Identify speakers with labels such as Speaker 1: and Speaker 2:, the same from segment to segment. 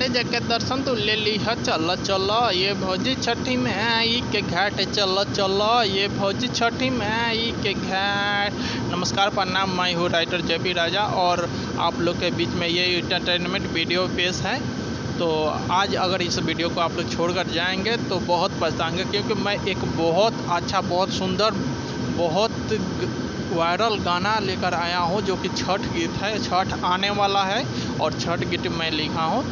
Speaker 1: जाके दर्शन तू ले ली है। चलो चलो ये भौजी छठी में आई के घाट, चलो चलो ये भौजी छठी में आई के घाट। नमस्कार, प्रणाम, मैं हूँ राइटर जेपी राजा और आप लोग के बीच में ये इंटरटेनमेंट वीडियो पेश है। तो आज अगर इस वीडियो को आप लोग छोड़कर जाएंगे तो बहुत पछताएंगे, क्योंकि मैं एक बहुत अच्छा, बहुत सुंदर, बहुत वायरल गाना लेकर आया हूँ जो कि छठ गीत है। छठ आने वाला है और छठ गीत मैं लिखा हूँ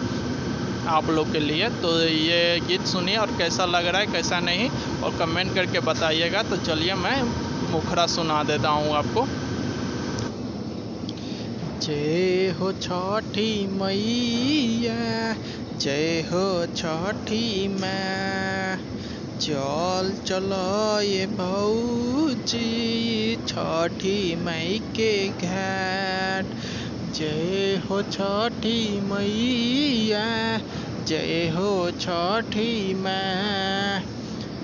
Speaker 1: आप लोग के लिए। तो ये गीत सुनिए और कैसा लग रहा है कैसा नहीं, और कमेंट करके बताइएगा। तो चलिए मैं मुखरा सुना देता हूँ आपको। जय हो छठी मैया, जय हो छठी माँ, चल चलो ये भौजी छठी मई के घाट। जय हो छठी मैया, जय हो छठी माँ,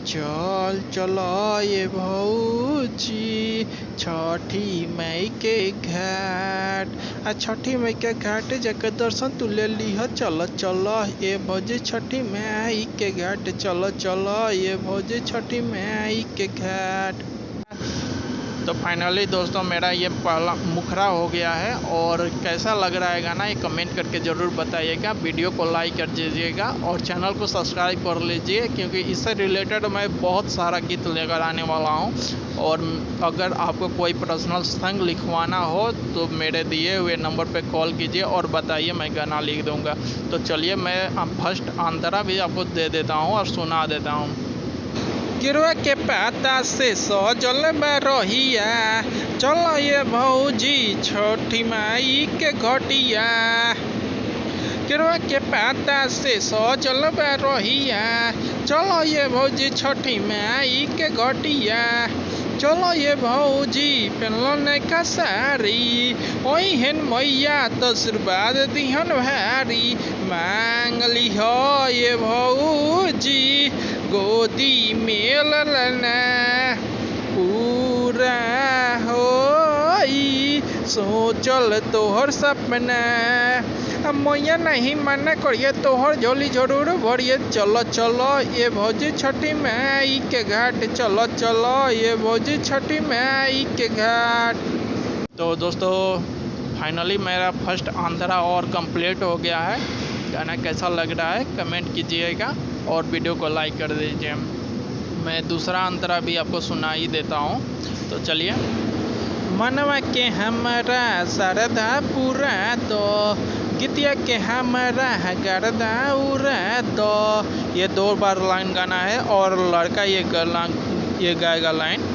Speaker 1: चल चलो ये भौजी छठी मई के घाट। छठी मई के घाट जाकर दर्शन तू ले ली है। चलो चलो ये भौजी छठी मई के घाट, चलो चलो ये भौजी छठी मई के घाट। तो फाइनली दोस्तों मेरा ये पहला मुखरा हो गया है, और कैसा लग रहा है गाना ये कमेंट करके ज़रूर बताइएगा। वीडियो को लाइक कर दीजिएगा और चैनल को सब्सक्राइब कर लीजिए, क्योंकि इससे रिलेटेड मैं बहुत सारा गीत लेकर आने वाला हूँ। और अगर आपको कोई पर्सनल सॉन्ग लिखवाना हो तो मेरे दिए हुए नंबर पे कॉल कीजिए और बताइए, मैं गाना लिख दूँगा। तो चलिए मैं फर्स्ट अंतरा भी आपको दे देता हूँ और सुना देता हूँ। गिरवा के पाता से सजल रहिया, चलो ये भौजी छठी माई के घटिया। गिरवा के पाता से सजल रहिया, चलो ये भौजी छठी माई के घटिया। चलो ये भौजी पहनल का साड़ी, ओहन मैया तो आशीर्वाद दिहन भारी। मांग ली हो ये भौजी गोदी में ललना, पूरा होई सोचल तोहर सपना। मैया नहीं मना करिए, तोहर झोली जरूर भरिए। चलो चलो ये भौजी छठी माई के घाट, चलो चलो ये भौजी छठी माई के घाट। तो दोस्तों फाइनली मेरा फर्स्ट आंध्रा और कंप्लीट हो गया है। गाना कैसा लग रहा है कमेंट कीजिएगा और वीडियो को लाइक कर दीजिए। मैं दूसरा अंतरा भी आपको सुना ही देता हूँ। तो चलिए। मनवा के हमारा शारदा पूरा दो, गीतिया के हमारा गर्दा उड़ा दो। ये 2 बार लाइन गाना है और लड़का ये गाएगा लाइन।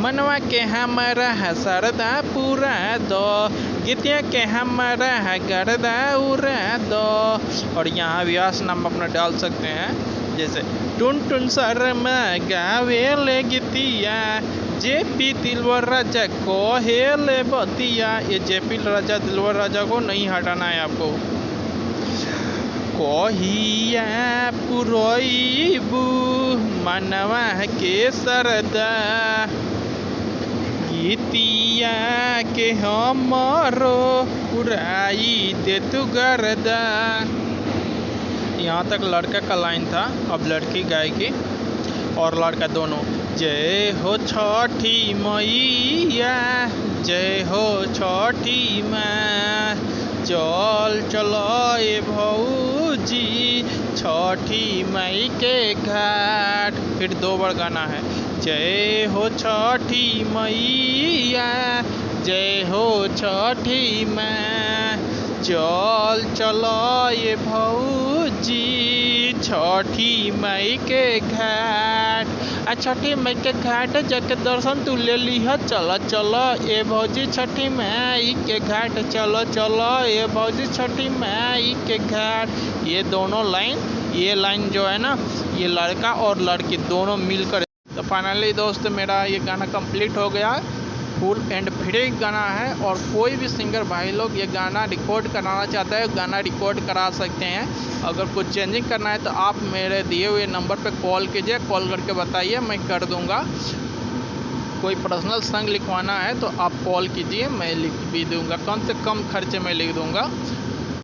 Speaker 1: मनवा के हमारा शारदा पूरा दो, गीतिया के हमारा गर्दा उड़ा दो। और यहाँ व्यास नाम अपना डाल सकते हैं, जैसे टुन टुन शर्मा गावे ले गीतिया, जेपी दिलवर राजा को हेले बतिया। ये जेपी राजा दिलवर राजा को नहीं हटाना है आपको। कहिया पुरैबू मनवा के सरदा, गीतिया के हमरो उड़ाई दे तू गर्दा। यहाँ तक लड़का का लाइन था, अब लड़की गाएगी और लड़का दोनों। जय हो छठी मैया, जय हो छठी माँ, चल चलो ये भौजी छठी मई के घाट। फिर 2 बार गाना है। जय हो छठी मैया, जय हो छठी माँ, चल चलो ये भौजी छठी मई के घाट। छठी मई के घाट जाके दर्शन तू ले ली है। चलो चलो ये भौजी छठी मई के घाट, चलो चलो ये भौजी छठी मई के घाट। ये दोनों लाइन, ये लाइन जो है ना, ये लड़का और लड़की दोनों मिलकर। तो फाइनली दोस्त मेरा ये गाना कंप्लीट हो गया। फुल एंड फ्री गाना है, और कोई भी सिंगर भाई लोग ये गाना रिकॉर्ड कराना चाहता है गाना रिकॉर्ड करा सकते हैं। अगर कुछ चेंजिंग करना है तो आप मेरे दिए हुए नंबर पे कॉल कीजिए, कॉल करके बताइए, मैं कर दूंगा। कोई पर्सनल सॉन्ग लिखवाना है तो आप कॉल कीजिए, मैं लिख भी दूंगा, कम से कम खर्चे में लिख दूंगा।